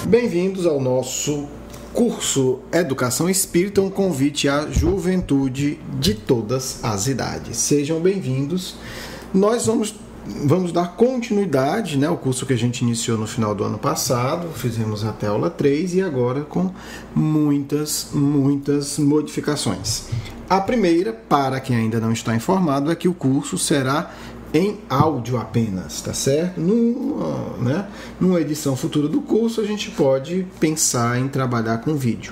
Bem-vindos ao nosso curso Educação Espírita, um convite à juventude de todas as idades. Sejam bem-vindos. Nós vamos dar continuidade, né, ao curso que a gente iniciou no final do ano passado, fizemos até a aula 3 e agora com muitas modificações. A primeira, para quem ainda não está informado, é que o curso será em áudio apenas, tá certo? Numa edição futura do curso, a gente pode pensar em trabalhar com vídeo.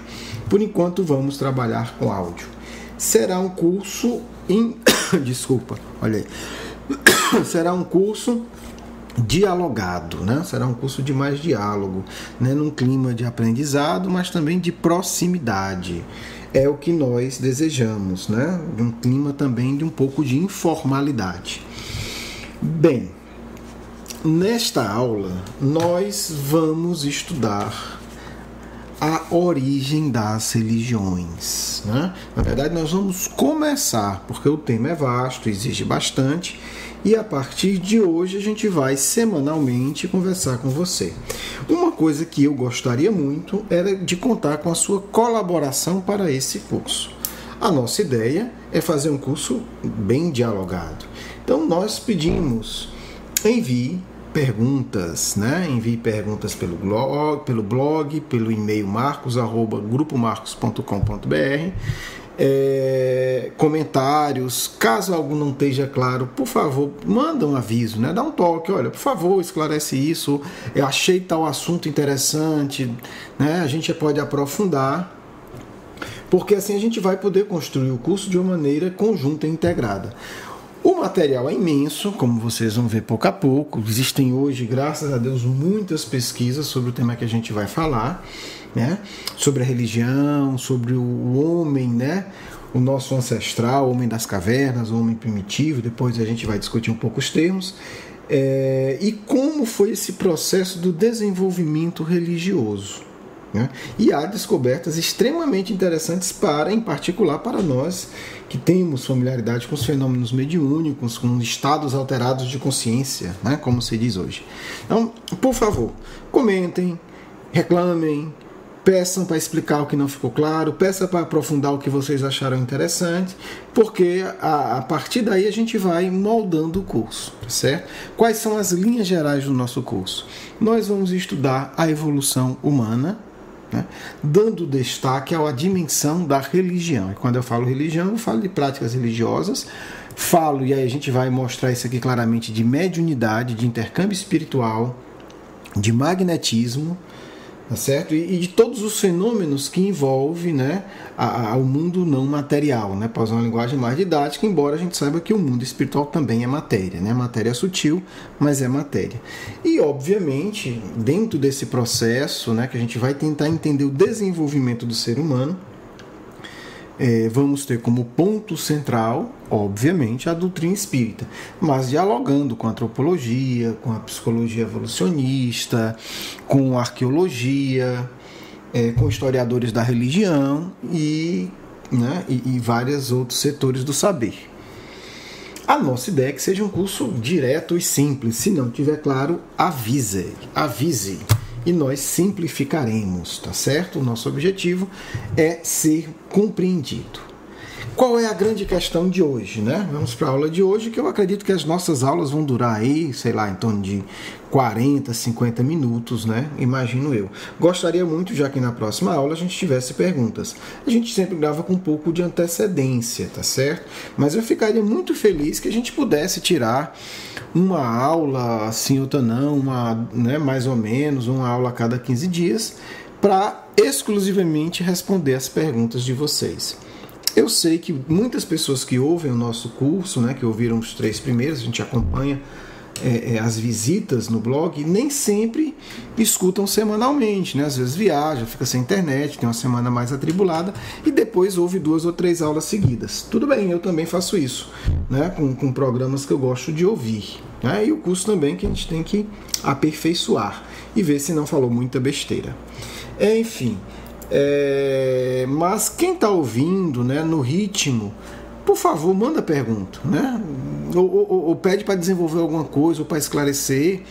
Por enquanto, vamos trabalhar com áudio. Será um curso será um curso dialogado, né? Será um curso de mais diálogo, né? Num clima de aprendizado, mas também de proximidade. É o que nós desejamos, né? Um clima também de um pouco de informalidade. Bem, nesta aula nós vamos estudar a origem das religiões, né? Na verdade, nós vamos começar, porque o tema é vasto, exige bastante, e a partir de hoje a gente vai semanalmente conversar com você. Uma coisa que eu gostaria muito era de contar com a sua colaboração para esse curso. A nossa ideia é fazer um curso bem dialogado. Então nós pedimos, envie perguntas, né? Envie perguntas pelo blog, pelo e-mail marcos@grupomarcos.com.br, comentários. Caso algo não esteja claro, por favor, manda um aviso, né? Dá um toque, olha, por favor, esclarece isso, eu achei tal assunto interessante, né? A gente pode aprofundar, porque assim a gente vai poder construir o curso de uma maneira conjunta e integrada. O material é imenso, como vocês vão ver pouco a pouco. Existem hoje, graças a Deus, muitas pesquisas sobre o tema que a gente vai falar, né? Sobre a religião, sobre o homem, né? O nosso ancestral, o homem das cavernas, o homem primitivo. Depois a gente vai discutir um pouco os termos. E como foi esse processo do desenvolvimento religioso, né? E há descobertas extremamente interessantes em particular para nós que temos familiaridade com os fenômenos mediúnicos, com estados alterados de consciência, né? Como se diz hoje. Então, por favor, comentem, reclamem, peçam para explicar o que não ficou claro, peçam para aprofundar o que vocês acharam interessante, porque a partir daí a gente vai moldando o curso, certo? Quais são as linhas gerais do nosso curso? Nós vamos estudar a evolução humana, né? Dando destaque à dimensão da religião. E quando eu falo religião, eu falo de práticas religiosas, e aí a gente vai mostrar isso aqui claramente, de mediunidade, de intercâmbio espiritual, de magnetismo, tá certo? E de todos os fenômenos que envolvem, né, o mundo não material, né? Para usar uma linguagem mais didática, embora a gente saiba que o mundo espiritual também é matéria, né? Matéria é sutil, mas é matéria. E, obviamente, dentro desse processo, né, que a gente vai tentar entender o desenvolvimento do ser humano, vamos ter como ponto central, obviamente, a doutrina espírita, mas dialogando com a antropologia, com a psicologia evolucionista, com a arqueologia, com historiadores da religião e vários outros setores do saber. A nossa ideia é que seja um curso direto e simples. Se não tiver claro, avise. E nós simplificaremos, tá certo? O nosso objetivo é ser compreendido. Qual é a grande questão de hoje, né? Vamos para a aula de hoje, que eu acredito que as nossas aulas vão durar aí, sei lá, em torno de 40, 50 minutos, né? Imagino eu. Gostaria muito, já que na próxima aula a gente tivesse perguntas. A gente sempre grava com um pouco de antecedência, tá certo? Mas eu ficaria muito feliz que a gente pudesse tirar uma aula, assim, outra não, mais ou menos, uma aula a cada 15 dias, para exclusivamente responder as perguntas de vocês. Eu sei que muitas pessoas que ouvem o nosso curso, né, que ouviram os 3 primeiros, a gente acompanha as visitas no blog, nem sempre escutam semanalmente, né? Às vezes viaja, fica sem internet, tem uma semana mais atribulada e depois ouve 2 ou 3 aulas seguidas. Tudo bem, eu também faço isso, né? Com programas que eu gosto de ouvir, né? E o curso também que a gente tem que aperfeiçoar e ver se não falou muita besteira. Enfim, mas quem está ouvindo, né, no ritmo, por favor, manda pergunta, né? Ou pede para desenvolver alguma coisa ou para esclarecer,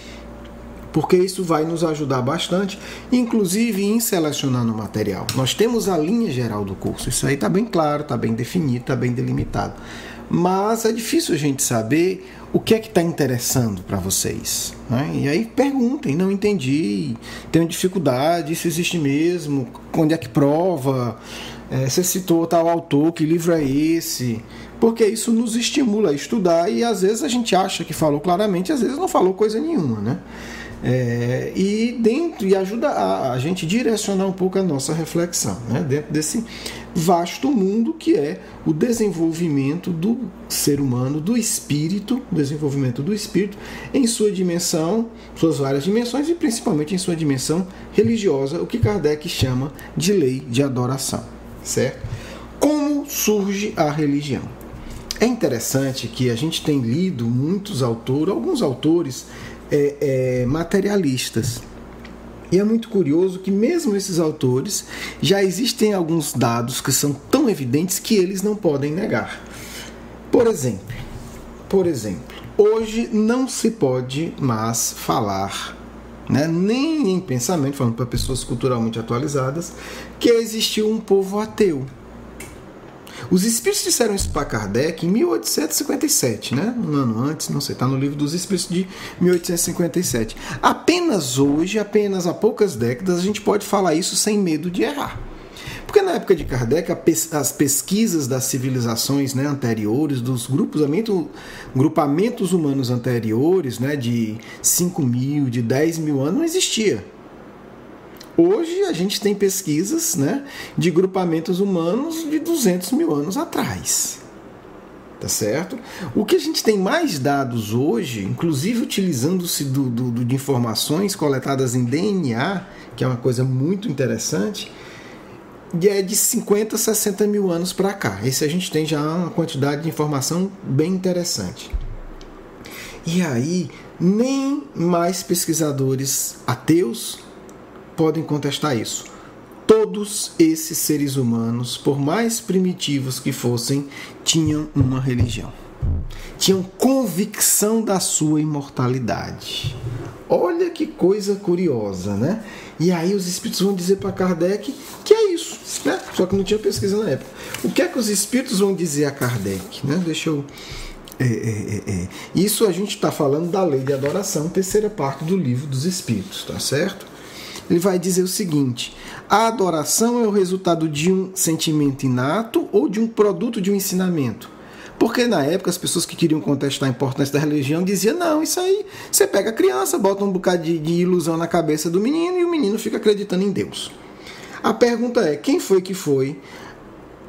porque isso vai nos ajudar bastante, inclusive em selecionar no material. Nós temos a linha geral do curso, isso aí está bem claro, está bem definido, está bem delimitado. Mas é difícil a gente saber o que é que está interessando para vocês, né? E aí perguntem, não entendi, tenho dificuldade, isso existe mesmo, onde é que prova, você citou tal autor, que livro é esse? Porque isso nos estimula a estudar e às vezes a gente acha que falou claramente, às vezes não falou coisa nenhuma, né? E ajuda a gente direcionar um pouco a nossa reflexão, né? Dentro desse vasto mundo que é o desenvolvimento do ser humano, do espírito, desenvolvimento do espírito em sua dimensão, suas várias dimensões e principalmente em sua dimensão religiosa, o que Kardec chama de lei de adoração, certo? Como surge a religião? É interessante que a gente tem lido alguns autores materialistas. E é muito curioso que mesmo esses autores já existem alguns dados que são tão evidentes que eles não podem negar. Por exemplo, hoje não se pode mais falar, né, nem em pensamento, falando para pessoas culturalmente atualizadas, que existiu um povo ateu. Os espíritos disseram isso para Kardec em 1857, né? Um ano antes, não sei, está no livro dos Espíritos de 1857. Apenas hoje, apenas há poucas décadas, a gente pode falar isso sem medo de errar. Porque na época de Kardec, as pesquisas das civilizações, né, anteriores, dos grupamentos humanos anteriores, né, de 5.000, de 10.000 anos, não existia. Hoje a gente tem pesquisas, né, de grupamentos humanos de 200.000 anos atrás. Tá certo? O que a gente tem mais dados hoje, inclusive utilizando-se de informações coletadas em DNA, que é uma coisa muito interessante, é de 50, 60 mil anos para cá. Esse a gente tem já uma quantidade de informação bem interessante. E aí, nem mais pesquisadores ateus podem contestar isso. Todos esses seres humanos, por mais primitivos que fossem, tinham uma religião. Tinham convicção da sua imortalidade. Olha que coisa curiosa, né? E aí os espíritos vão dizer para Kardec que é isso, né? Só que não tinha pesquisa na época. O que é que os espíritos vão dizer a Kardec, né? Deixa eu... Isso a gente está falando da lei de adoração, terceira parte do livro dos Espíritos, tá certo? Ele vai dizer o seguinte: a adoração é o resultado de um sentimento inato ou de um produto de um ensinamento? Porque na época as pessoas que queriam contestar a importância da religião diziam: não, isso aí, você pega a criança, bota um bocado de ilusão na cabeça do menino e o menino fica acreditando em Deus. A pergunta é: quem foi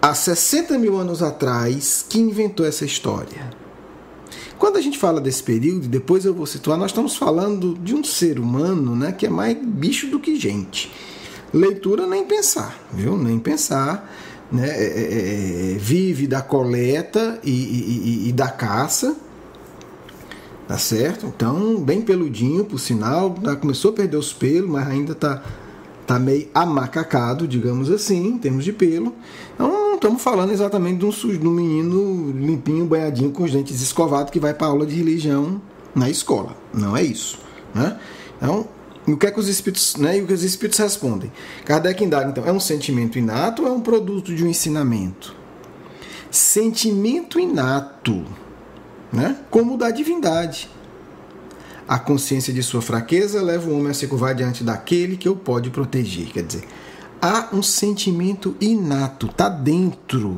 há 60 mil anos atrás que inventou essa história? Quando a gente fala desse período, depois eu vou situar, nós estamos falando de um ser humano, né, que é mais bicho do que gente. Leitura nem pensar, viu? Nem pensar, né? Vive da coleta e da caça, tá certo? Então, bem peludinho, por sinal, começou a perder os pelos, mas ainda tá meio amacacado, digamos assim, em termos de pelo. Então, não estamos falando exatamente de um menino limpinho, banhadinho, com os dentes escovados, que vai para aula de religião na escola. Não é isso, né? Então, o que é que os espíritos, né? E o que os espíritos respondem? Kardec indaga, então, é um sentimento inato ou é um produto de um ensinamento? Sentimento inato, né? Como o da divindade. A consciência de sua fraqueza leva o homem a se curvar diante daquele que o pode proteger. Quer dizer, há um sentimento inato, está dentro.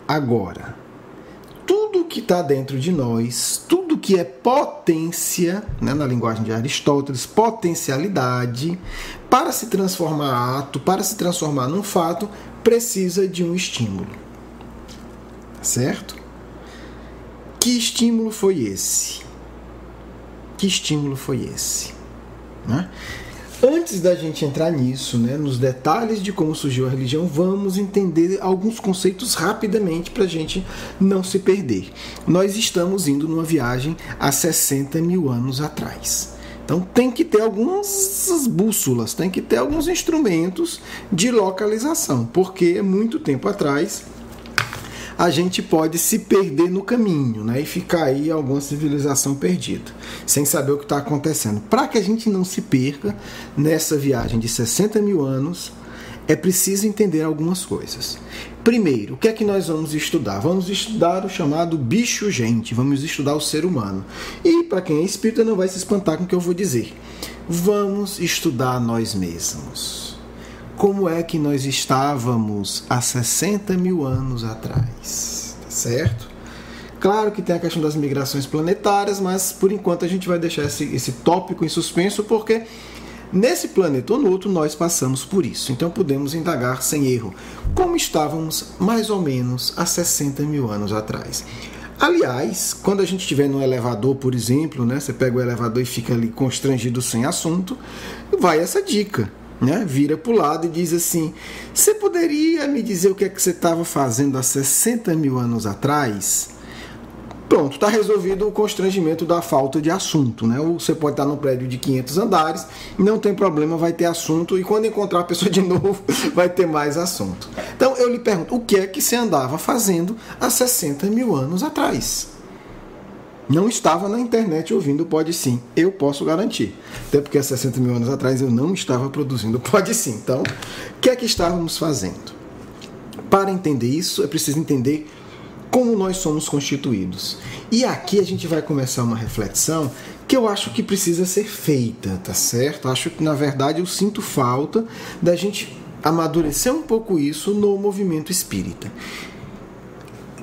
Agora, tudo que está dentro de nós, tudo que é potência, né, na linguagem de Aristóteles, potencialidade, para se transformar ato, para se transformar num fato, precisa de um estímulo. Certo? Que estímulo foi esse? Que estímulo foi esse? Né? Antes da gente entrar nisso, né, nos detalhes de como surgiu a religião, vamos entender alguns conceitos rapidamente para a gente não se perder. Nós estamos indo numa viagem há 60 mil anos atrás. Então tem que ter algumas bússolas, tem que ter alguns instrumentos de localização, porque muito tempo atrás a gente pode se perder no caminho, né? E ficar aí alguma civilização perdida, sem saber o que está acontecendo. Para que a gente não se perca nessa viagem de 60 mil anos, é preciso entender algumas coisas. Primeiro, o que é que nós vamos estudar? Vamos estudar o chamado bicho-gente, vamos estudar o ser humano. E para quem é espírita não vai se espantar com o que eu vou dizer. Vamos estudar nós mesmos. Como é que nós estávamos há 60 mil anos atrás? Tá certo? Claro que tem a questão das migrações planetárias, mas por enquanto a gente vai deixar esse tópico em suspenso, porque nesse planeta ou no outro nós passamos por isso. Então podemos indagar sem erro como estávamos mais ou menos há 60 mil anos atrás. Aliás, quando a gente estiver no elevador, por exemplo, né, você pega o elevador e fica ali constrangido sem assunto, vai essa dica, né? Vira para o lado e diz assim: você poderia me dizer o que é que você estava fazendo há 60 mil anos atrás? Pronto, está resolvido o constrangimento da falta de assunto, né? Ou você pode estar num prédio de 500 andares, não tem problema, vai ter assunto, e quando encontrar a pessoa de novo, vai ter mais assunto. Então eu lhe pergunto, o que é que você andava fazendo há 60 mil anos atrás? Não estava na internet ouvindo Pode Sim, eu posso garantir. Até porque há 60 mil anos atrás eu não estava produzindo Pode Sim. Então, o que é que estávamos fazendo? Para entender isso, é preciso entender como nós somos constituídos. E aqui a gente vai começar uma reflexão que eu acho que precisa ser feita, tá certo? Acho que, na verdade, eu sinto falta da gente amadurecer um pouco isso no movimento espírita.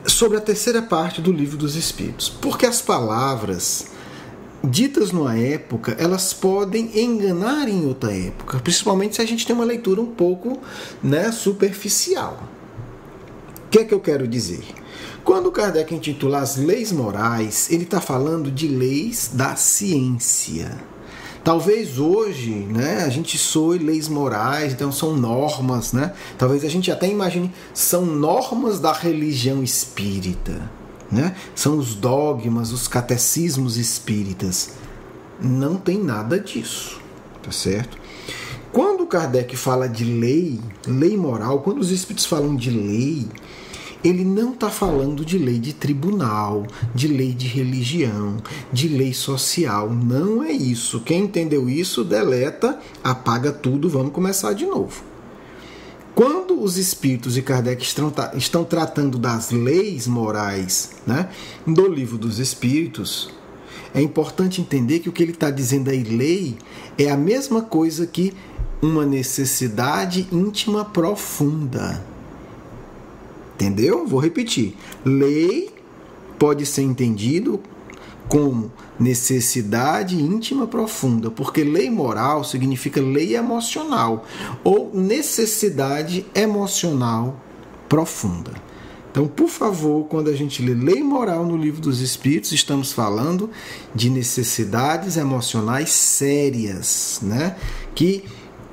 Sobre a terceira parte do Livro dos Espíritos. Porque as palavras ditas numa época, elas podem enganar em outra época, principalmente se a gente tem uma leitura um pouco, né, superficial. O que é que eu quero dizer? Quando Kardec intitula as leis morais, ele está falando de leis da ciência. Talvez hoje, né, a gente soe leis morais, então são normas, né? Talvez a gente até imagine, são normas da religião espírita, né? São os dogmas, os catecismos espíritas. Não tem nada disso, tá certo? Quando Kardec fala de lei moral, quando os espíritos falam de lei, ele não está falando de lei de tribunal, de lei de religião, de lei social. Não é isso. Quem entendeu isso, deleta, apaga tudo, vamos começar de novo. Quando os espíritos e Kardec estão tratando das leis morais, né, do Livro dos Espíritos, é importante entender que o que ele está dizendo aí, lei, é a mesma coisa que uma necessidade íntima profunda. Entendeu? Vou repetir. Lei pode ser entendido como necessidade íntima profunda, porque lei moral significa lei emocional ou necessidade emocional profunda. Então, por favor, quando a gente lê lei moral no Livro dos Espíritos, estamos falando de necessidades emocionais sérias, né? Que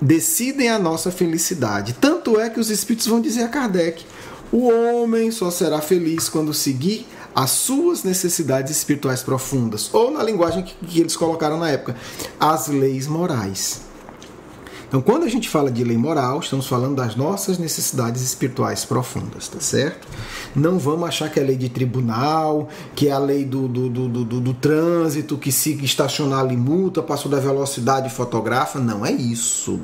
decidem a nossa felicidade. Tanto é que os Espíritos vão dizer a Kardec: o homem só será feliz quando seguir as suas necessidades espirituais profundas, ou na linguagem que eles colocaram na época, as leis morais. Então, quando a gente fala de lei moral, estamos falando das nossas necessidades espirituais profundas, tá certo? Não vamos achar que é lei de tribunal, que é a lei do trânsito, que se estacionar ali multa, passou da velocidade fotografa. Não é isso.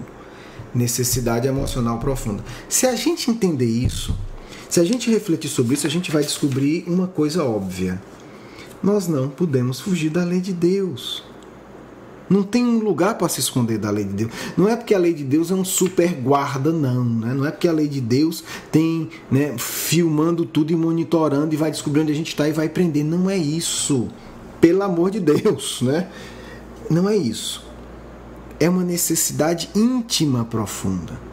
Necessidade emocional profunda. Se a gente entender isso, se a gente refletir sobre isso, a gente vai descobrir uma coisa óbvia. Nós não podemos fugir da lei de Deus. Não tem um lugar para se esconder da lei de Deus. Não é porque a lei de Deus é um super guarda, não. Né? Não é porque a lei de Deus tem, né, filmando tudo e monitorando e vai descobrir onde a gente está e vai prender. Não é isso. Pelo amor de Deus. Né? Não é isso. É uma necessidade íntima profunda.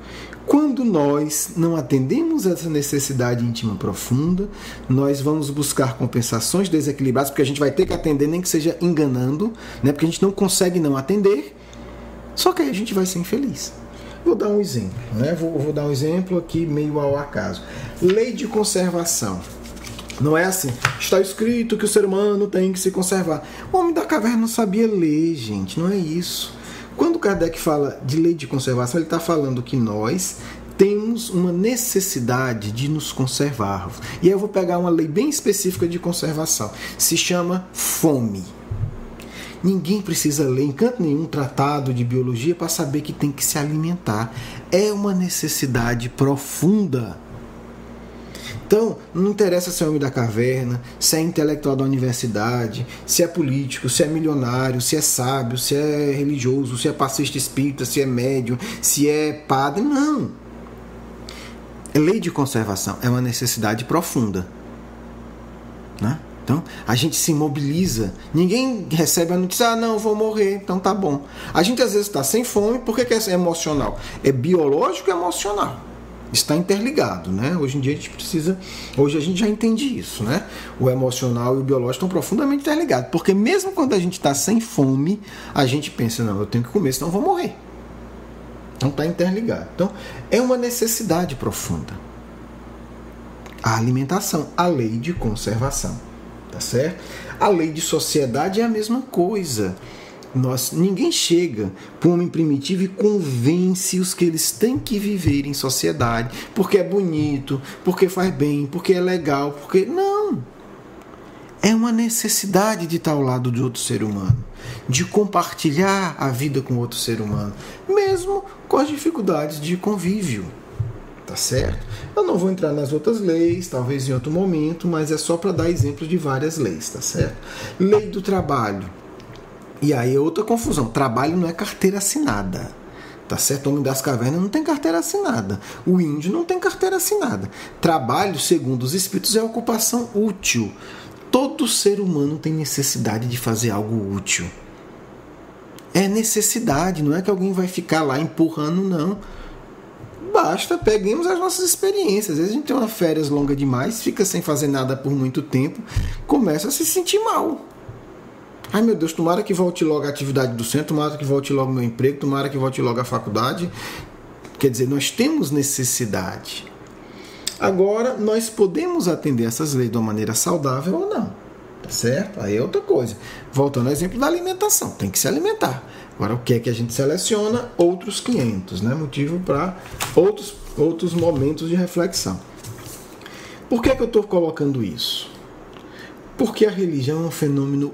Quando nós não atendemos essa necessidade íntima profunda, nós vamos buscar compensações desequilibradas, porque a gente vai ter que atender, nem que seja enganando, né? Porque a gente não consegue não atender, só que aí a gente vai ser infeliz. Vou dar um exemplo, né? Vou dar um exemplo aqui meio ao acaso. Lei de conservação. Não é assim, está escrito que o ser humano tem que se conservar. O homem da caverna não sabia ler, gente, não é isso. Quando Kardec fala de lei de conservação, ele está falando que nós temos uma necessidade de nos conservar. E aí eu vou pegar uma lei bem específica de conservação. Se chama fome. Ninguém precisa ler em canto nenhum tratado de biologia para saber que tem que se alimentar. É uma necessidade profunda. Então, não interessa se é homem da caverna, se é intelectual da universidade, se é político, se é milionário, se é sábio, se é religioso, se é passista espírita, se é médium, se é padre. Não. Lei de conservação é uma necessidade profunda, né? Então, a gente se mobiliza. Ninguém recebe a notícia, não, eu vou morrer, então tá bom. A gente às vezes está sem fome, por que é emocional? É biológico e emocional. Está interligado, né? Hoje em dia a gente precisa... Hoje a gente já entende isso, né? O emocional e o biológico estão profundamente interligados. Porque mesmo quando a gente está sem fome, a gente pensa, não, eu tenho que comer, senão eu vou morrer. Então está interligado. Então, é uma necessidade profunda. A alimentação, a lei de conservação. Tá certo? A lei de sociedade é a mesma coisa. Ninguém chega para um homem primitivo e convence-os que eles têm que viver em sociedade, porque é bonito, porque faz bem, porque é legal, porque... Não! É uma necessidade de estar ao lado de outro ser humano, de compartilhar a vida com outro ser humano, mesmo com as dificuldades de convívio. Tá certo? Eu não vou entrar nas outras leis, talvez em outro momento, mas é só para dar exemplos de várias leis, tá certo? Lei do trabalho. E aí é outra confusão. Trabalho não é carteira assinada. Tá certo? O homem das cavernas não tem carteira assinada. O índio não tem carteira assinada. Trabalho, segundo os espíritos, é ocupação útil. Todo ser humano tem necessidade de fazer algo útil. É necessidade, não é que alguém vai ficar lá empurrando, não. Basta, peguemos as nossas experiências. Às vezes a gente tem uma férias longa demais, fica sem fazer nada por muito tempo, começa a se sentir mal. Ai meu Deus, tomara que volte logo a atividade do centro, tomara que volte logo o meu emprego, tomara que volte logo a faculdade. Quer dizer, nós temos necessidade. Agora, nós podemos atender essas leis de uma maneira saudável ou não. Tá certo? Aí é outra coisa. Voltando ao exemplo da alimentação, tem que se alimentar. Agora, o que é que a gente seleciona? Outros 500, né? Motivo para outros momentos de reflexão. Por que é que eu estou colocando isso? Porque a religião é um fenômeno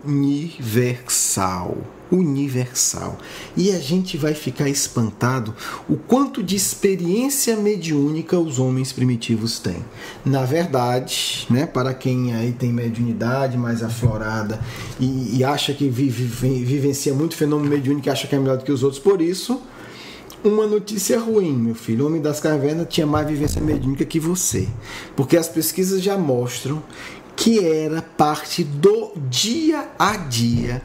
universal. Universal. E a gente vai ficar espantado o quanto de experiência mediúnica os homens primitivos têm. Na verdade, né, para quem aí tem mediunidade mais aflorada e acha que vivencia muito fenômeno mediúnico e acha que é melhor do que os outros, por isso, uma notícia ruim, meu filho. O homem das cavernas tinha mais vivência mediúnica que você. Porque as pesquisas já mostram que era parte do dia a dia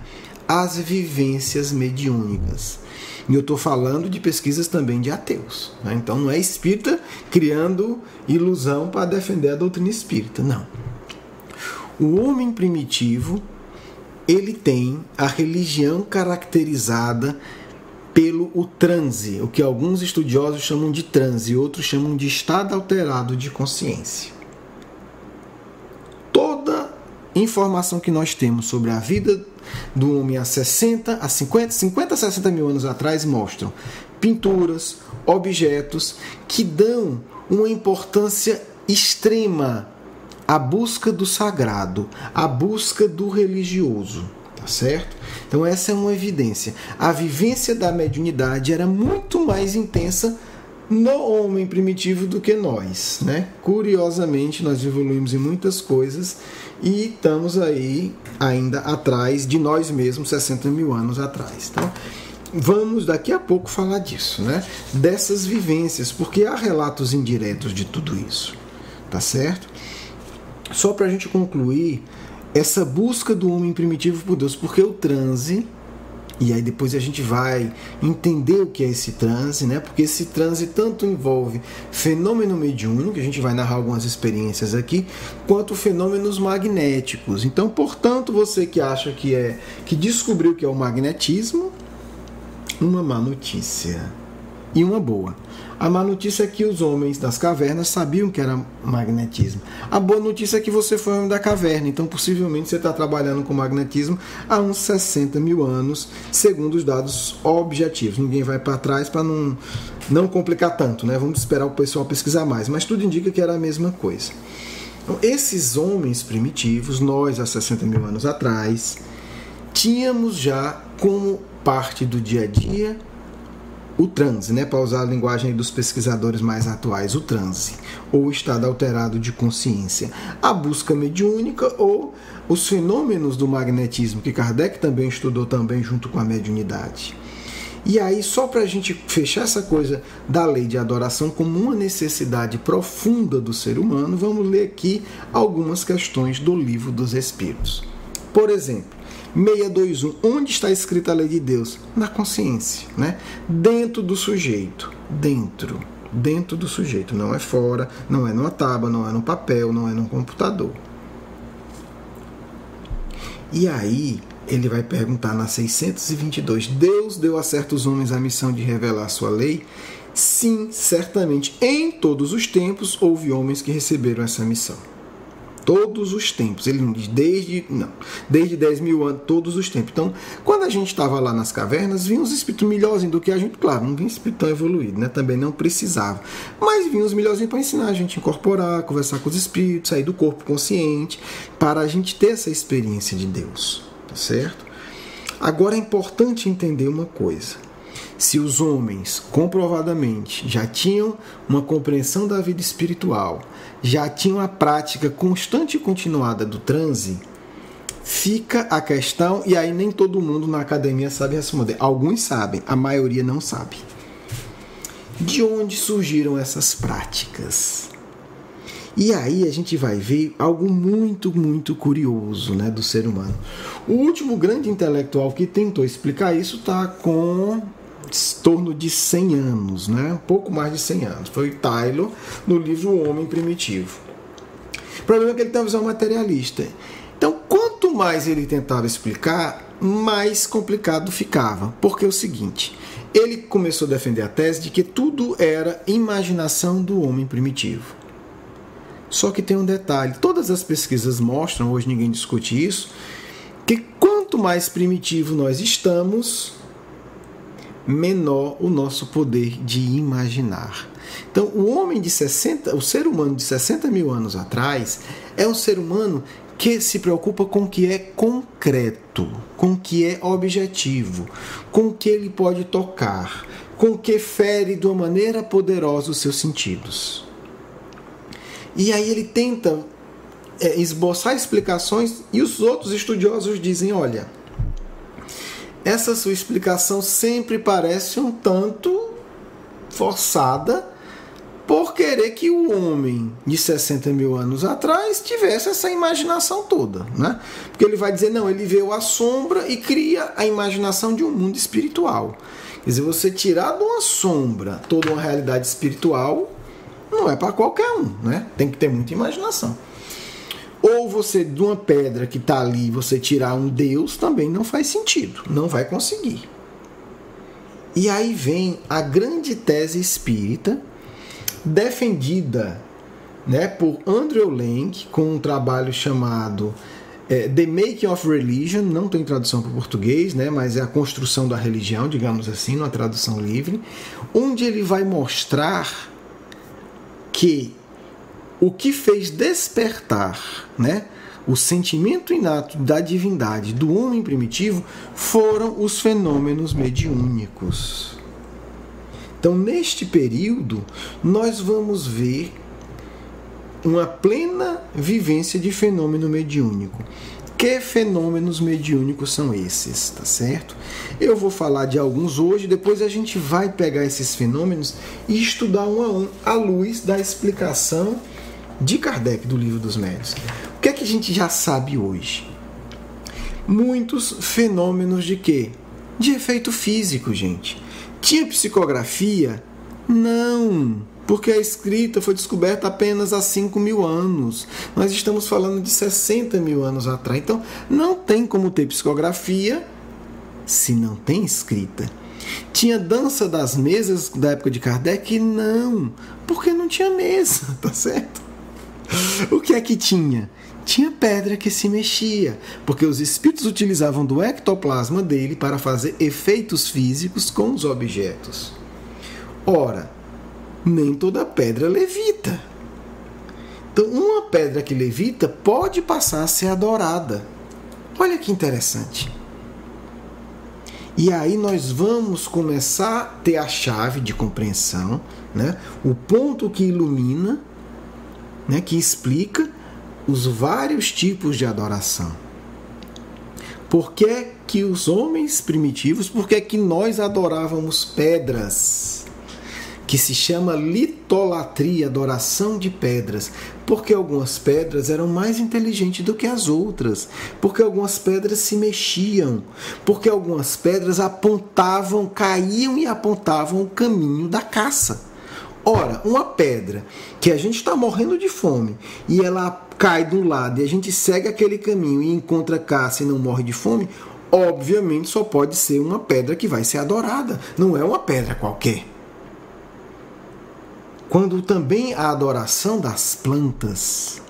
as vivências mediúnicas. E eu estou falando de pesquisas também de ateus, né? Então não é espírita criando ilusão para defender a doutrina espírita, não. O homem primitivo, ele tem a religião caracterizada pelo transe, o que alguns estudiosos chamam de transe, outros chamam de estado alterado de consciência. Toda informação que nós temos sobre a vida do homem há 50, 60 mil anos atrás mostram pinturas, objetos que dão uma importância extrema à busca do sagrado, à busca do religioso, tá certo? Então essa é uma evidência. A vivência da mediunidade era muito mais intensa no homem primitivo do que nós, né? Curiosamente, nós evoluímos em muitas coisas e estamos aí ainda atrás de nós mesmos 60 mil anos atrás. Então, vamos daqui a pouco falar disso, né? Dessas vivências, porque há relatos indiretos de tudo isso, tá certo? Só para a gente concluir, essa busca do homem primitivo por Deus, porque o transe, e aí depois a gente vai entender o que é esse transe, né? Porque esse transe tanto envolve fenômeno mediúnico, a gente vai narrar algumas experiências aqui, quanto fenômenos magnéticos. Então, portanto, você que acha que descobriu o que é o magnetismo, uma má notícia. e uma boa. A má notícia é que os homens das cavernas sabiam que era magnetismo. A boa notícia é que você foi homem da caverna, então possivelmente você está trabalhando com magnetismo há uns 60 mil anos, segundo os dados objetivos. Ninguém vai para trás para não complicar tanto, né? Vamos esperar o pessoal pesquisar mais, mas tudo indica que era a mesma coisa. Então, esses homens primitivos, nós há 60 mil anos atrás, tínhamos já como parte do dia a dia o transe, né? Para usar a linguagem dos pesquisadores mais atuais, o transe, ou o estado alterado de consciência, a busca mediúnica ou os fenômenos do magnetismo, que Kardec também estudou também junto com a mediunidade. E aí, só para a gente fechar essa coisa da lei de adoração como uma necessidade profunda do ser humano, vamos ler aqui algumas questões do Livro dos Espíritos. Por exemplo, 621. Onde está escrita a lei de Deus? Na consciência, né? Dentro do sujeito. Dentro do sujeito. Não é fora, não é numa tábua, não é no papel, não é num computador. E aí, ele vai perguntar na 622. Deus deu a certos homens a missão de revelar a sua lei? Sim, certamente. Em todos os tempos, houve homens que receberam essa missão. Todos os tempos, ele não diz desde 10 mil anos, todos os tempos. Então, quando a gente estava lá nas cavernas, vinham os espíritos melhorzinhos do que a gente, claro, não vinha espírito tão evoluído, né? Também não precisava, mas vinham os melhorzinhos para ensinar a gente a incorporar, conversar com os espíritos, sair do corpo consciente, para a gente ter essa experiência de Deus, tá certo? Agora é importante entender uma coisa. Se os homens, comprovadamente, já tinham uma compreensão da vida espiritual, já tinham a prática constante e continuada do transe, fica a questão, e aí nem todo mundo na academia sabe responder. Alguns sabem, a maioria não sabe. De onde surgiram essas práticas? E aí a gente vai ver algo muito, muito curioso, né, do ser humano. O último grande intelectual que tentou explicar isso está com em torno de 100 anos, né? Um pouco mais de 100 anos. Foi Taylor, no livro O Homem Primitivo. O problema é que ele tem uma visão materialista. Então, quanto mais ele tentava explicar, mais complicado ficava. Porque é o seguinte, ele começou a defender a tese de que tudo era imaginação do homem primitivo. Só que tem um detalhe, todas as pesquisas mostram, hoje ninguém discute isso, que quanto mais primitivo nós estamos, menor o nosso poder de imaginar. Então, o ser humano de 60 mil anos atrás é um ser humano que se preocupa com o que é concreto, com o que é objetivo, com o que ele pode tocar, com o que fere de uma maneira poderosa os seus sentidos. E aí ele tenta esboçar explicações e os outros estudiosos dizem, olha, essa sua explicação sempre parece um tanto forçada por querer que o homem de 60 mil anos atrás tivesse essa imaginação toda, né? Porque ele vai dizer, não, ele vê a sombra e cria a imaginação de um mundo espiritual. Quer dizer, você tirar de uma sombra toda uma realidade espiritual não é para qualquer um, né? Tem que ter muita imaginação. Ou você, de uma pedra que está ali, você tirar um Deus, também não faz sentido, não vai conseguir. E aí vem a grande tese espírita, defendida, né, por Andrew Lang, com um trabalho chamado The Making of Religion, não tem tradução para o português, né, mas é a construção da religião, digamos assim, numa tradução livre, onde ele vai mostrar que o que fez despertar, né, o sentimento inato da divindade do homem primitivo foram os fenômenos mediúnicos. Então, neste período, nós vamos ver uma plena vivência de fenômeno mediúnico. Que fenômenos mediúnicos são esses, tá certo? Eu vou falar de alguns hoje, depois a gente vai pegar esses fenômenos e estudar um a um à luz da explicação de Kardec, do Livro dos Médiuns. O que é que a gente já sabe hoje? Muitos fenômenos de quê? De efeito físico, gente. Tinha psicografia? Não, porque a escrita foi descoberta apenas há 5 mil anos. Nós estamos falando de 60 mil anos atrás. Então, não tem como ter psicografia se não tem escrita. Tinha dança das mesas da época de Kardec? Não, porque não tinha mesa, tá certo? O que é que tinha? Tinha pedra que se mexia, porque os espíritos utilizavam do ectoplasma dele para fazer efeitos físicos com os objetos. Ora, nem toda pedra levita. Então, uma pedra que levita pode passar a ser adorada. Olha que interessante. E aí nós vamos começar a ter a chave de compreensão, né? O ponto que ilumina, né? Que explica os vários tipos de adoração. Por que que os homens primitivos, por que que nós adorávamos pedras? Que se chama litolatria, adoração de pedras. Porque algumas pedras eram mais inteligentes do que as outras. Porque algumas pedras se mexiam. Porque algumas pedras apontavam, caíam e apontavam o caminho da caça. Ora, uma pedra que a gente está morrendo de fome e ela cai de um lado e a gente segue aquele caminho e encontra caça e não morre de fome, obviamente só pode ser uma pedra que vai ser adorada. Não é uma pedra qualquer. Quando também a adoração das plantas,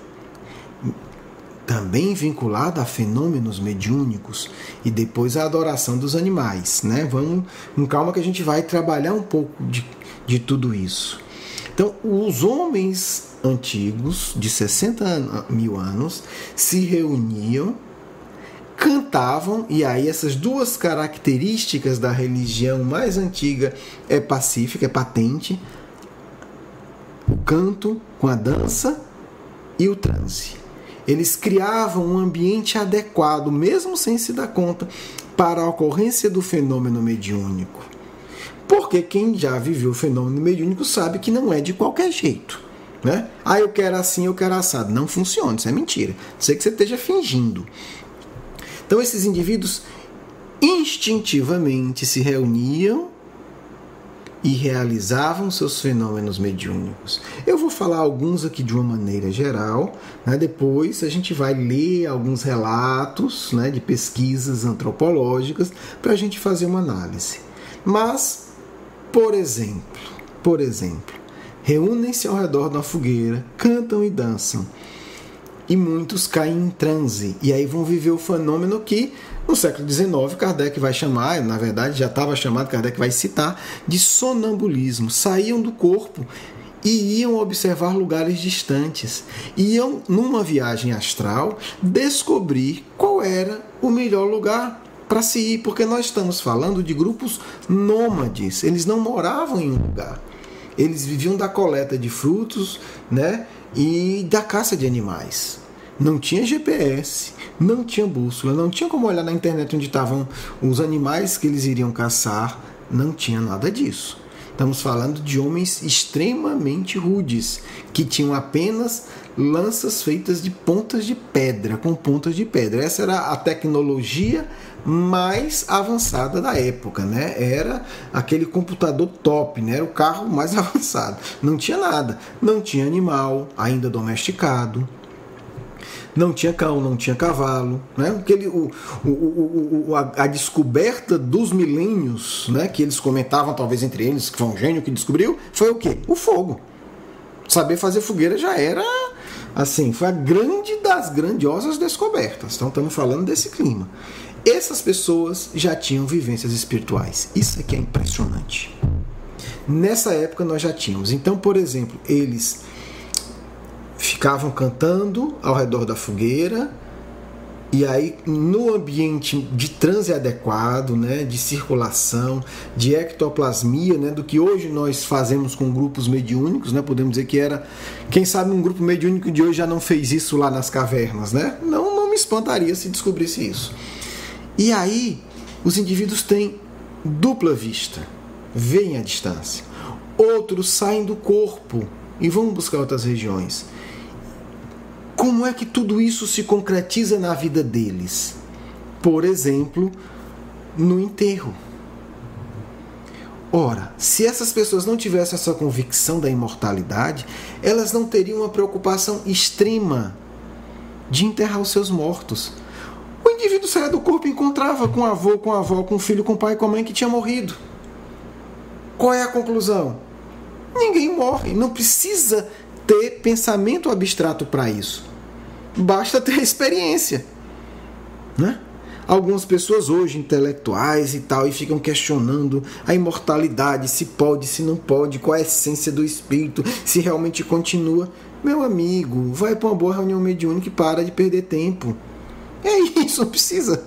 também vinculada a fenômenos mediúnicos, e depois a adoração dos animais, né? Vamos com calma que a gente vai trabalhar um pouco de tudo isso. Então, os homens antigos, de 60 mil anos, se reuniam, cantavam, e aí essas duas características da religião mais antiga é pacífica, é patente, o canto com a dança e o transe. Eles criavam um ambiente adequado, mesmo sem se dar conta, para a ocorrência do fenômeno mediúnico. Porque quem já viveu o fenômeno mediúnico sabe que não é de qualquer jeito, né? Ah, eu quero assim, eu quero assado. Não funciona, isso é mentira. Não sei que você esteja fingindo. Então esses indivíduos instintivamente se reuniam e realizavam seus fenômenos mediúnicos. Eu vou falar alguns aqui de uma maneira geral, né? Depois a gente vai ler alguns relatos, né, de pesquisas antropológicas para a gente fazer uma análise. Mas, por exemplo, reúnem-se ao redor da fogueira, cantam e dançam, e muitos caem em transe, e aí vão viver o fenômeno que no século XIX Kardec vai chamar, na verdade já estava chamado, Kardec vai citar, de sonambulismo. Saíam do corpo e iam observar lugares distantes, iam numa viagem astral descobrir qual era o melhor lugar para se ir, porque nós estamos falando de grupos nômades, eles não moravam em um lugar, eles viviam da coleta de frutos, né, e da caça de animais. Não tinha GPS, não tinha bússola, não tinha como olhar na internet onde estavam os animais que eles iriam caçar, não tinha nada disso. Estamos falando de homens extremamente rudes, que tinham apenas lanças feitas de pontas de pedra, com pontas de pedra. Essa era a tecnologia mais avançada da época, né? Era aquele computador top, né? Era o carro mais avançado. Não tinha nada, não tinha animal ainda domesticado, não tinha cão, não tinha cavalo, né? A descoberta dos milênios, né, que eles comentavam, talvez entre eles, que foi um gênio que descobriu, foi o quê? O fogo. Saber fazer fogueira já era, assim, foi a grande das grandiosas descobertas. Então estamos falando desse clima. Essas pessoas já tinham vivências espirituais. Isso aqui é impressionante. Nessa época nós já tínhamos. Então, por exemplo, eles ficavam cantando ao redor da fogueira, e aí no ambiente de transe adequado, né, de circulação, de ectoplasmia, né, do que hoje nós fazemos com grupos mediúnicos, né, podemos dizer que era, quem sabe um grupo mediúnico de hoje já não fez isso lá nas cavernas, né? Não me espantaria se descobrisse isso. E aí os indivíduos têm dupla vista, veem a distância. Outros saem do corpo e vão buscar outras regiões. Como é que tudo isso se concretiza na vida deles? Por exemplo, no enterro. Ora, se essas pessoas não tivessem essa convicção da imortalidade, elas não teriam uma preocupação extrema de enterrar os seus mortos. O indivíduo saía do corpo e encontrava com o avô, com a avó, com o filho, com o pai, com a mãe que tinha morrido. Qual é a conclusão? Ninguém morre, não precisa ter pensamento abstrato para isso. Basta ter experiência, né? Algumas pessoas hoje, intelectuais e tal, e ficam questionando a imortalidade, se pode, se não pode, qual é a essência do espírito, se realmente continua. Meu amigo, vai para uma boa reunião mediúnica e para de perder tempo. É isso, não precisa.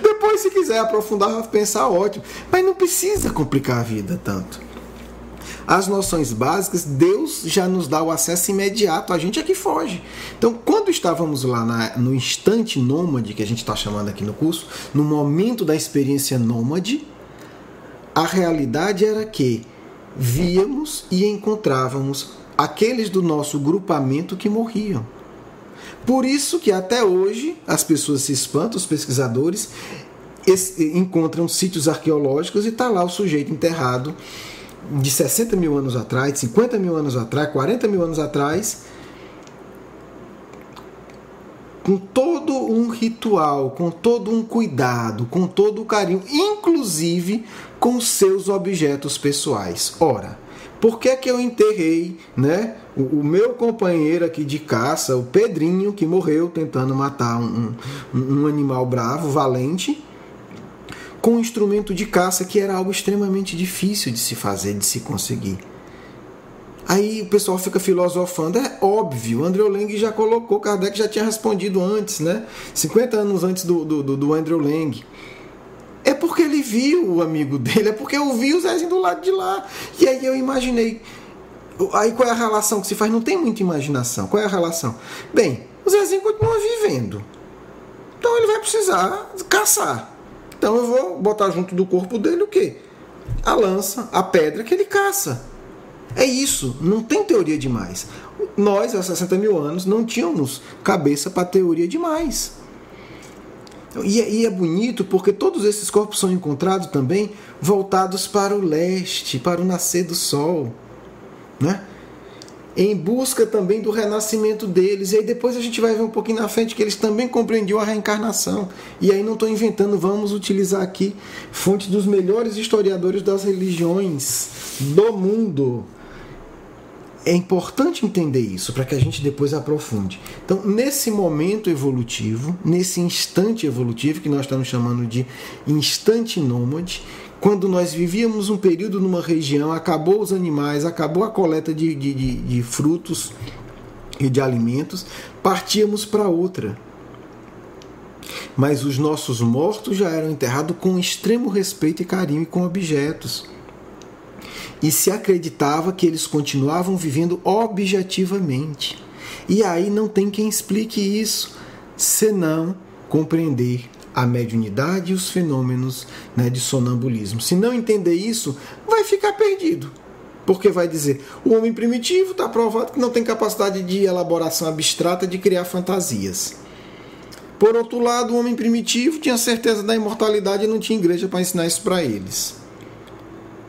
Depois, se quiser aprofundar, pensar, ótimo. Mas não precisa complicar a vida tanto. As noções básicas, Deus já nos dá o acesso imediato, a gente é que foge. Então, quando estávamos lá no instante nômade, que a gente está chamando aqui no curso, no momento da experiência nômade, a realidade era que víamos e encontrávamos aqueles do nosso grupamento que morriam. Por isso que até hoje as pessoas se espantam, os pesquisadores encontram sítios arqueológicos e está lá o sujeito enterrado de 60 mil anos atrás, 50 mil anos atrás, 40 mil anos atrás, com todo um ritual, com todo um cuidado, com todo o carinho, inclusive com seus objetos pessoais. Ora, por que eu enterrei, né, o meu companheiro aqui de caça, o Pedrinho, que morreu tentando matar um animal bravo, valente, com um instrumento de caça que era algo extremamente difícil de se fazer, de se conseguir? Aí o pessoal fica filosofando. É óbvio, Andrew Lang já colocou, Kardec já tinha respondido antes, né? 50 anos antes do Andrew Lang. É porque ele viu o amigo dele, é porque eu vi o Zezinho do lado de lá. E aí eu imaginei. Aí qual é a relação que se faz? Não tem muita imaginação. Qual é a relação? Bem, o Zezinho continua vivendo. Então ele vai precisar caçar. Então eu vou botar junto do corpo dele o quê? A lança, a pedra que ele caça. É isso, não tem teoria demais. Nós, há 60 mil anos, não tínhamos cabeça para teoria demais. E é bonito porque todos esses corpos são encontrados também voltados para o leste, para o nascer do sol, né? Em busca também do renascimento deles. E aí depois a gente vai ver um pouquinho na frente que eles também compreendiam a reencarnação. E aí não estou inventando, vamos utilizar aqui fontes dos melhores historiadores das religiões do mundo. É importante entender isso para que a gente depois aprofunde. Então, nesse momento evolutivo, nesse instante evolutivo que nós estamos chamando de instante nômade, quando nós vivíamos um período numa região, acabou os animais, acabou a coleta de frutos e de alimentos, partíamos para outra. Mas os nossos mortos já eram enterrados com extremo respeito e carinho e com objetos. E se acreditava que eles continuavam vivendo objetivamente. E aí não tem quem explique isso, senão compreender a mediunidade e os fenômenos, né, de sonambulismo. Se não entender isso, vai ficar perdido. Porque vai dizer, o homem primitivo está provado que não tem capacidade de elaboração abstrata de criar fantasias. Por outro lado, o homem primitivo tinha certeza da imortalidade e não tinha igreja para ensinar isso para eles.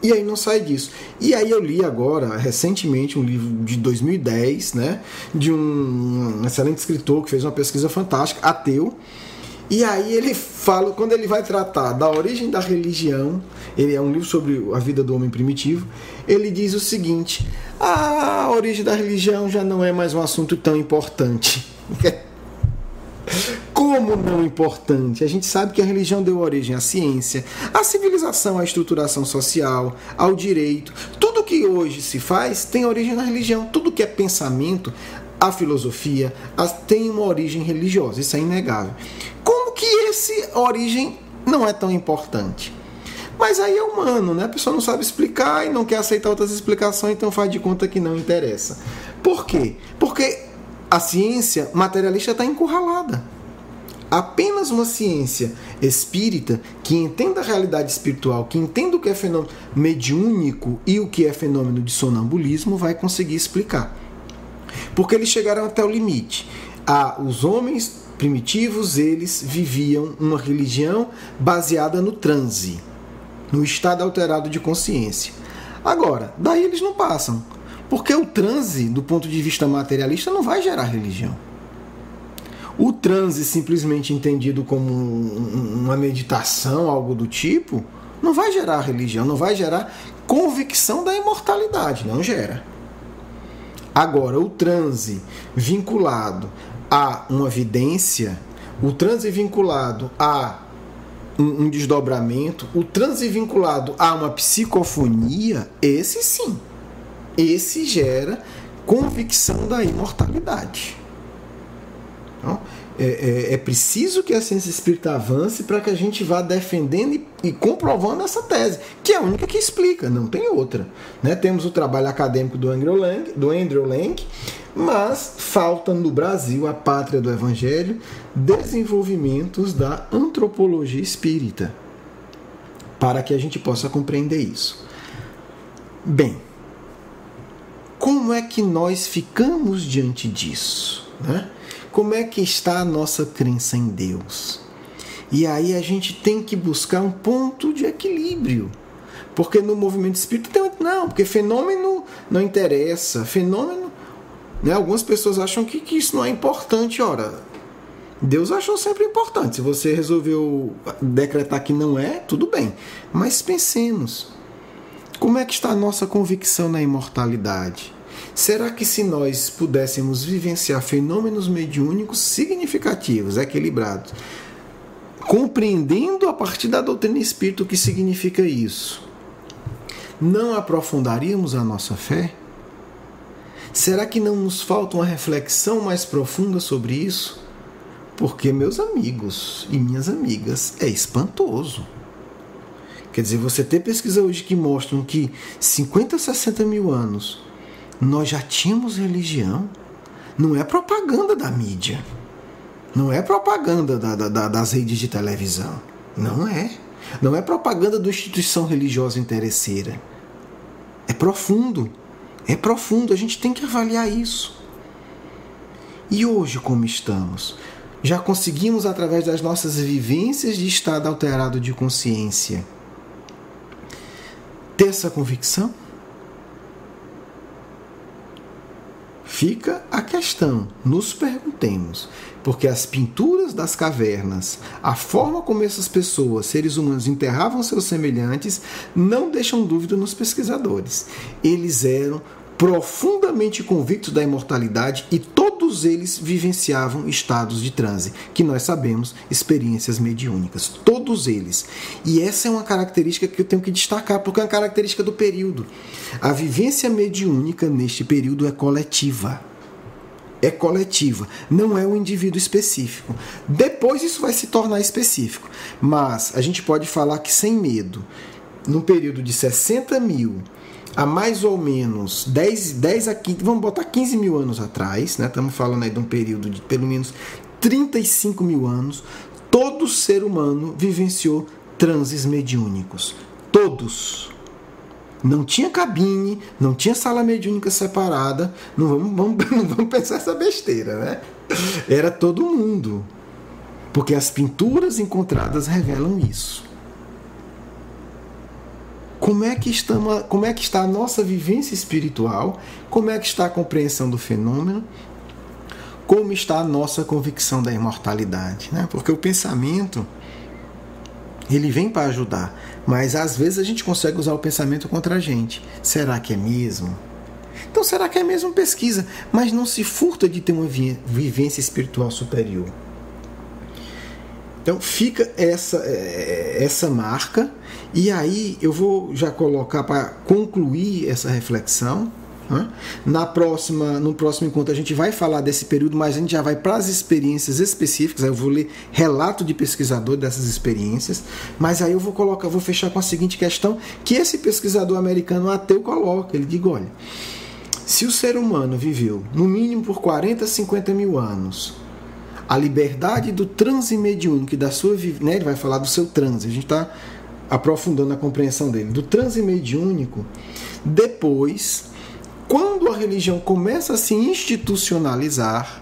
E aí não sai disso. E aí eu li agora, recentemente, um livro de 2010, né, de um excelente escritor que fez uma pesquisa fantástica, ateu. E aí ele fala, quando ele vai tratar da origem da religião, ele é um livro sobre a vida do homem primitivo, ele diz o seguinte: a origem da religião já não é mais um assunto tão importante. Como não importante? A gente sabe que a religião deu origem à ciência, à civilização, à estruturação social, ao direito. Tudo que hoje se faz tem origem na religião. Tudo que é pensamento, a filosofia, tem uma origem religiosa. Isso é inegável. Como que essa origem não é tão importante? Mas aí é humano, né? A pessoa não sabe explicar e não quer aceitar outras explicações, então faz de conta que não interessa. Por quê? Porque a ciência materialista está encurralada. Apenas uma ciência espírita que entenda a realidade espiritual, que entenda o que é fenômeno mediúnico e o que é fenômeno de sonambulismo, vai conseguir explicar. Porque eles chegaram até o limite. Os homens primitivos, eles viviam uma religião baseada no transe, no estado alterado de consciência. Agora, daí eles não passam. Porque o transe, do ponto de vista materialista, não vai gerar religião. O transe, simplesmente entendido como uma meditação, algo do tipo, Não vai gerar religião, não vai gerar convicção da imortalidade, não gera. Agora, o transe vinculado a uma vidência, o transe vinculado a um desdobramento, o transe vinculado a uma psicofonia, esse sim, esse gera convicção da imortalidade. Então, é preciso que a ciência espírita avance para que a gente vá defendendo e comprovando essa tese, que é a única que explica, não tem outra. Né? Temos o trabalho acadêmico do Andrew Lang, mas falta no Brasil, a pátria do Evangelho, desenvolvimentos da antropologia espírita, para que a gente possa compreender isso. Bem, como é que nós ficamos diante disso? Né? Como é que está a nossa crença em Deus? E aí a gente tem que buscar um ponto de equilíbrio. Porque no movimento espírita não, porque fenômeno não interessa. Fenômeno, né? Algumas pessoas acham que isso não é importante. Ora, Deus achou sempre importante. Se você resolveu decretar que não é, tudo bem. Mas pensemos, como é que está a nossa convicção na imortalidade? Será que se nós pudéssemos vivenciar fenômenos mediúnicos significativos, equilibrados, compreendendo a partir da doutrina espírita o que significa isso, não aprofundaríamos a nossa fé? Será que não nos falta uma reflexão mais profunda sobre isso? Porque, meus amigos e minhas amigas, é espantoso. Quer dizer, você tem pesquisa hoje que mostram que 50, 60 mil anos nós já tínhamos religião. Não é propaganda da mídia. Não é propaganda das redes de televisão. Não é. Não é propaganda de uma instituição religiosa interesseira. É profundo. É profundo. A gente tem que avaliar isso. E hoje, como estamos? Já conseguimos, através das nossas vivências de estado alterado de consciência, ter essa convicção? Fica a questão, nos perguntemos, porque as pinturas das cavernas, a forma como essas pessoas, seres humanos, enterravam seus semelhantes, não deixam dúvida nos pesquisadores. Eles eram profundamente convictos da imortalidade e todos eles vivenciavam estados de transe, que nós sabemos, experiências mediúnicas. Todos eles. E essa é uma característica que eu tenho que destacar, porque é uma característica do período. A vivência mediúnica neste período é coletiva. É coletiva, não é um indivíduo específico. Depois isso vai se tornar específico. Mas a gente pode falar que sem medo, num período de 60 mil há mais ou menos 10 a 15, vamos botar 15 mil anos atrás, né? Estamos falando aí de um período de pelo menos 35 mil anos, todo ser humano vivenciou transes mediúnicos. Todos. Não tinha cabine, não tinha sala mediúnica separada, não vamos pensar essa besteira, né? Era todo mundo. Porque as pinturas encontradas revelam isso. Como é que está a nossa vivência espiritual? Como é que está a compreensão do fenômeno? Como está a nossa convicção da imortalidade? Né? Porque o pensamento, ele vem para ajudar, mas às vezes a gente consegue usar o pensamento contra a gente. Será que é mesmo? Então, será que é mesmo? Pesquisa, mas não se furta de ter uma vivência espiritual superior. Então fica essa marca, e aí eu vou já colocar para concluir essa reflexão. Né? No próximo encontro a gente vai falar desse período, mas a gente já vai para as experiências específicas. Aí eu vou ler relato de pesquisador dessas experiências, mas aí eu vou fechar com a seguinte questão, que esse pesquisador americano ateu coloca. Ele diz, olha, se o ser humano viveu no mínimo por 40, 50 mil anos, a liberdade do transe mediúnico e da sua vivência, né? Ele vai falar do seu transe, a gente está aprofundando a compreensão dele, do transe mediúnico. Depois, quando a religião começa a se institucionalizar,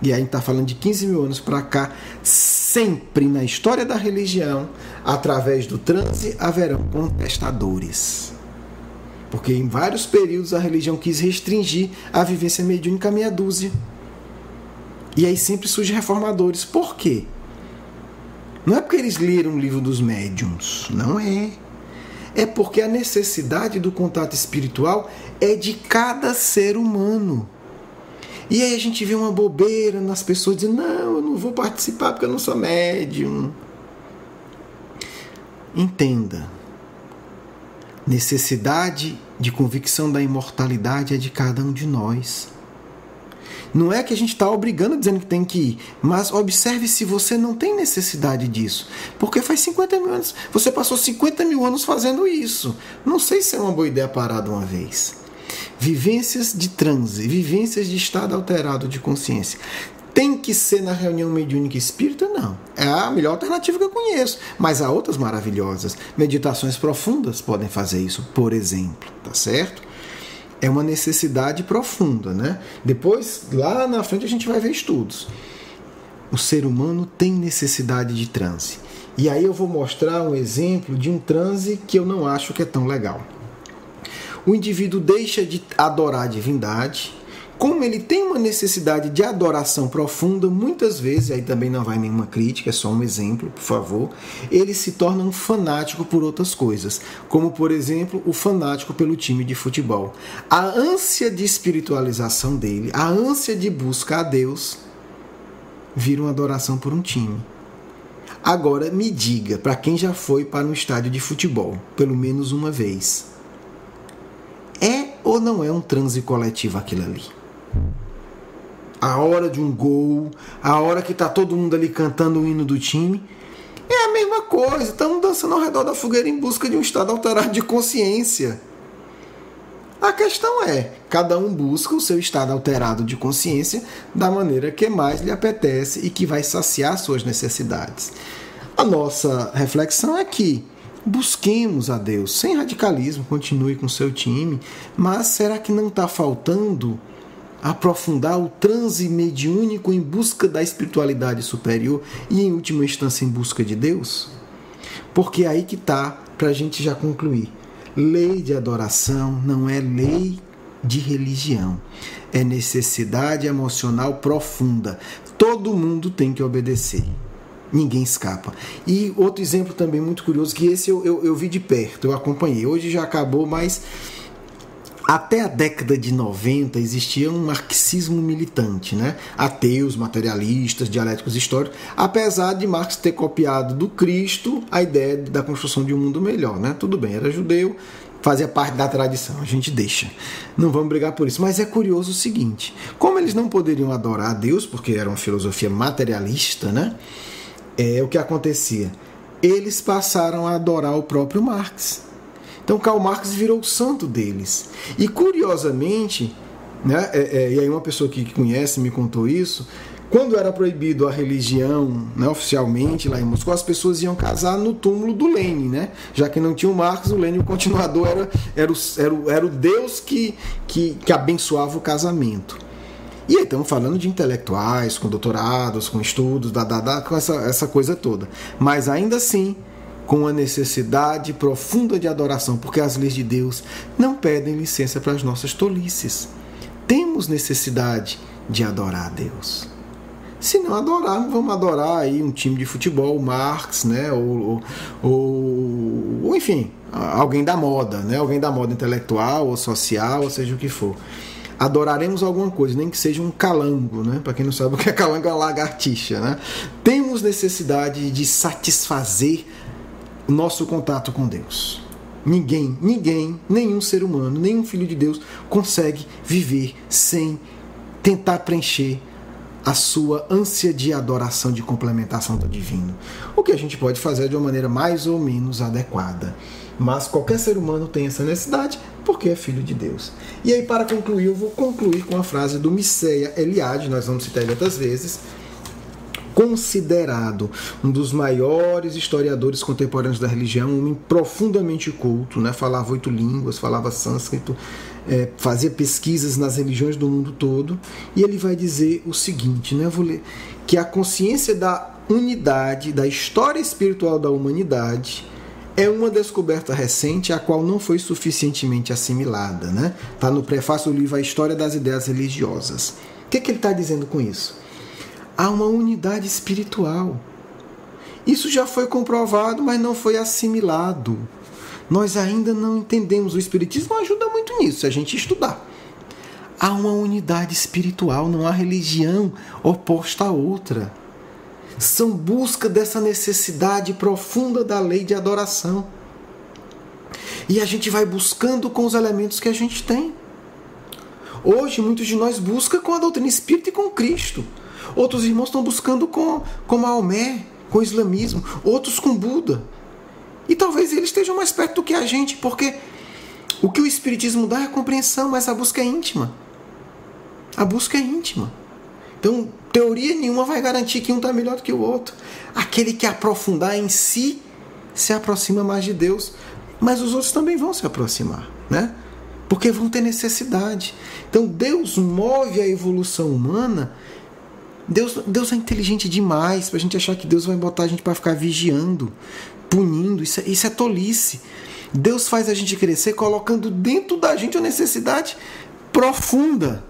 e aí a gente está falando de 15 mil anos para cá, sempre na história da religião, através do transe, haverão contestadores. Porque em vários períodos a religião quis restringir a vivência mediúnica a meia dúzia. E aí sempre surgem reformadores. Por quê? Não é porque eles leram o livro dos médiuns, não é. É porque a necessidade do contato espiritual é de cada ser humano. E aí a gente vê uma bobeira nas pessoas dizendo, não, eu não vou participar porque eu não sou médium. Entenda, necessidade de convicção da imortalidade é de cada um de nós. Não é que a gente está obrigando, dizendo que tem que ir, mas observe se você não tem necessidade disso. Porque faz 50 mil anos, você passou 50 mil anos fazendo isso. Não sei se é uma boa ideia parar de uma vez. Vivências de transe, vivências de estado alterado de consciência. Tem que ser na reunião mediúnica espírita? Não. É a melhor alternativa que eu conheço. Mas há outras maravilhosas. Meditações profundas podem fazer isso, por exemplo. Tá certo? É uma necessidade profunda, né? Depois, lá na frente, a gente vai ver estudos. O ser humano tem necessidade de transe. E aí eu vou mostrar um exemplo de um transe que eu não acho que é tão legal. O indivíduo deixa de adorar a divindade. Como ele tem uma necessidade de adoração profunda, muitas vezes, aí também não vai nenhuma crítica, é só um exemplo, por favor, ele se torna um fanático por outras coisas, como, por exemplo, o fanático pelo time de futebol. A ânsia de espiritualização dele, a ânsia de busca a Deus, vira uma adoração por um time. Agora, me diga, para quem já foi para um estádio de futebol, pelo menos uma vez, é ou não é um transe coletivo aquilo ali? A hora de um gol, a hora que está todo mundo ali cantando o hino do time, é a mesma coisa. Estamos dançando ao redor da fogueira em busca de um estado alterado de consciência. A questão é, cada um busca o seu estado alterado de consciência da maneira que mais lhe apetece e que vai saciar suas necessidades. A nossa reflexão é que busquemos a Deus, sem radicalismo, continue com o seu time, mas será que não está faltando aprofundar o transe mediúnico em busca da espiritualidade superior e, em última instância, em busca de Deus? Porque é aí que está, para a gente já concluir. Lei de adoração não é lei de religião, é necessidade emocional profunda. Todo mundo tem que obedecer. Ninguém escapa. E outro exemplo também muito curioso, que esse eu vi de perto, eu acompanhei. Hoje já acabou, mas até a década de 90 existia um marxismo militante, né? Ateus, materialistas, dialéticos históricos, apesar de Marx ter copiado do Cristo a ideia da construção de um mundo melhor, né? Tudo bem, era judeu, fazia parte da tradição, a gente deixa. Não vamos brigar por isso. Mas é curioso o seguinte, como eles não poderiam adorar a Deus, porque era uma filosofia materialista, né? O que acontecia? Eles passaram a adorar o próprio Marx. Então Karl Marx virou o santo deles. E curiosamente, né, e aí uma pessoa que conhece me contou isso, quando era proibido a religião, né, oficialmente lá em Moscou, as pessoas iam casar no túmulo do Lenin, né? Já que não tinha o Marx, o Lenin, o continuador, era o Deus que abençoava o casamento. E aí estamos falando de intelectuais, com doutorados, com estudos, com essa coisa toda. Mas ainda assim, com a necessidade profunda de adoração, porque as leis de Deus não pedem licença para as nossas tolices. Temos necessidade de adorar a Deus. Se não adorar, não vamos adorar aí um time de futebol, Marx, né? ou enfim, alguém da moda, né? Alguém da moda intelectual ou social, ou seja o que for. Adoraremos alguma coisa, nem que seja um calango, né? Para quem não sabe o que é calango, é uma lagartixa, né? Temos necessidade de satisfazer o nosso contato com Deus. Ninguém, nenhum ser humano, nenhum filho de Deus consegue viver sem tentar preencher a sua ânsia de adoração, de complementação do divino. O que a gente pode fazer de uma maneira mais ou menos adequada. Mas qualquer ser humano tem essa necessidade porque é filho de Deus. E aí, para concluir, eu vou concluir com a frase do Mircea Eliade, nós vamos citar ele outras vezes, considerado um dos maiores historiadores contemporâneos da religião, um homem profundamente culto, né? Falava 8 línguas, falava sânscrito, fazia pesquisas nas religiões do mundo todo, e ele vai dizer o seguinte, né? Eu vou ler, que a consciência da unidade, da história espiritual da humanidade, é uma descoberta recente a qual não foi suficientemente assimilada, né? Está no prefácio do livro A História das Ideias Religiosas. O que ele está dizendo com isso? Há uma unidade espiritual. Isso já foi comprovado, mas não foi assimilado. Nós ainda não entendemos. O Espiritismo ajuda muito nisso, se a gente estudar. Há uma unidade espiritual, não há religião oposta à outra. São busca dessa necessidade profunda da lei de adoração. E a gente vai buscando com os elementos que a gente tem. Hoje, muitos de nós buscam com a doutrina espírita e com Cristo. Outros irmãos estão buscando com Maomé, com o islamismo. Outros com Buda. E talvez eles estejam mais perto do que a gente, porque o que o Espiritismo dá é a compreensão, mas a busca é íntima. A busca é íntima. Então, teoria nenhuma vai garantir que um está melhor do que o outro. Aquele que aprofundar em si se aproxima mais de Deus. Mas os outros também vão se aproximar, né? Porque vão ter necessidade. Então Deus move a evolução humana. Deus é inteligente demais para a gente achar que Deus vai botar a gente para ficar vigiando, punindo. Isso é tolice. Deus faz a gente crescer colocando dentro da gente uma necessidade profunda.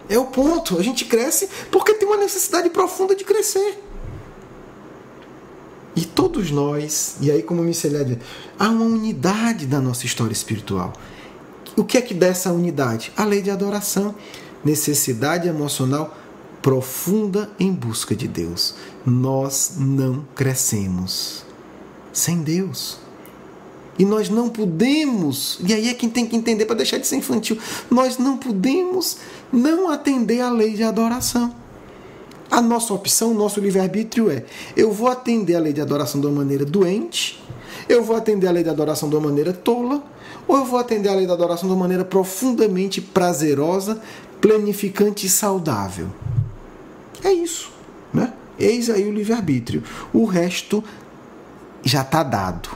É o ponto. A gente cresce porque tem uma necessidade profunda de crescer. E todos nós, e aí como me Célia, há uma unidade da nossa história espiritual. O que é que dá essa unidade? A lei de adoração. Necessidade emocional profunda em busca de Deus. Nós não crescemos sem Deus. E nós não podemos, e aí é quem tem que entender para deixar de ser infantil, nós não podemos não atender à lei de adoração. A nossa opção, o nosso livre-arbítrio é: eu vou atender a lei de adoração de uma maneira doente, eu vou atender a lei de adoração de uma maneira tola, ou eu vou atender a lei da adoração de uma maneira profundamente prazerosa, planificante e saudável. É isso, né? Eis aí o livre-arbítrio. O resto já está dado.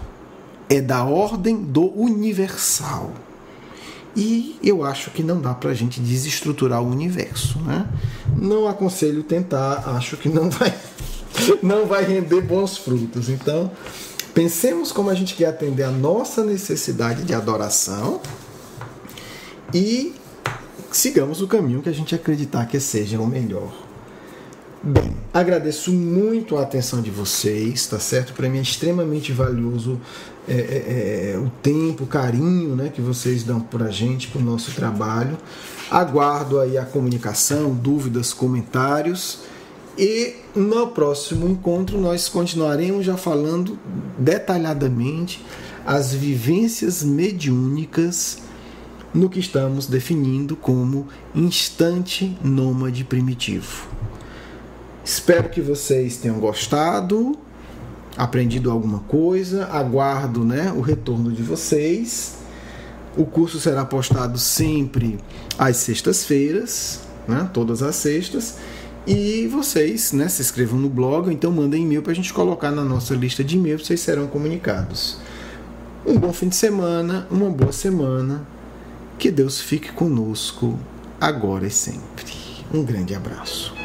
É da ordem do universal. E eu acho que não dá para a gente desestruturar o universo, né? Não aconselho tentar, acho que não vai render bons frutos. Então, pensemos como a gente quer atender a nossa necessidade de adoração e sigamos o caminho que a gente acreditar que seja o melhor. Bem, agradeço muito a atenção de vocês, tá certo? Para mim é extremamente valioso o tempo, o carinho, né, que vocês dão pra gente, pro nosso trabalho. Aguardo aí a comunicação, dúvidas, comentários. E no próximo encontro nós continuaremos já falando detalhadamente as vivências mediúnicas no que estamos definindo como instante nômade primitivo. Espero que vocês tenham gostado, aprendido alguma coisa. Aguardo, né, o retorno de vocês. O curso será postado sempre às sextas-feiras, né, todas as sextas. E vocês, né, se inscrevam no blog, ou então mandem e-mail para a gente colocar na nossa lista de e-mails, vocês serão comunicados. Um bom fim de semana, uma boa semana. Que Deus fique conosco agora e sempre. Um grande abraço.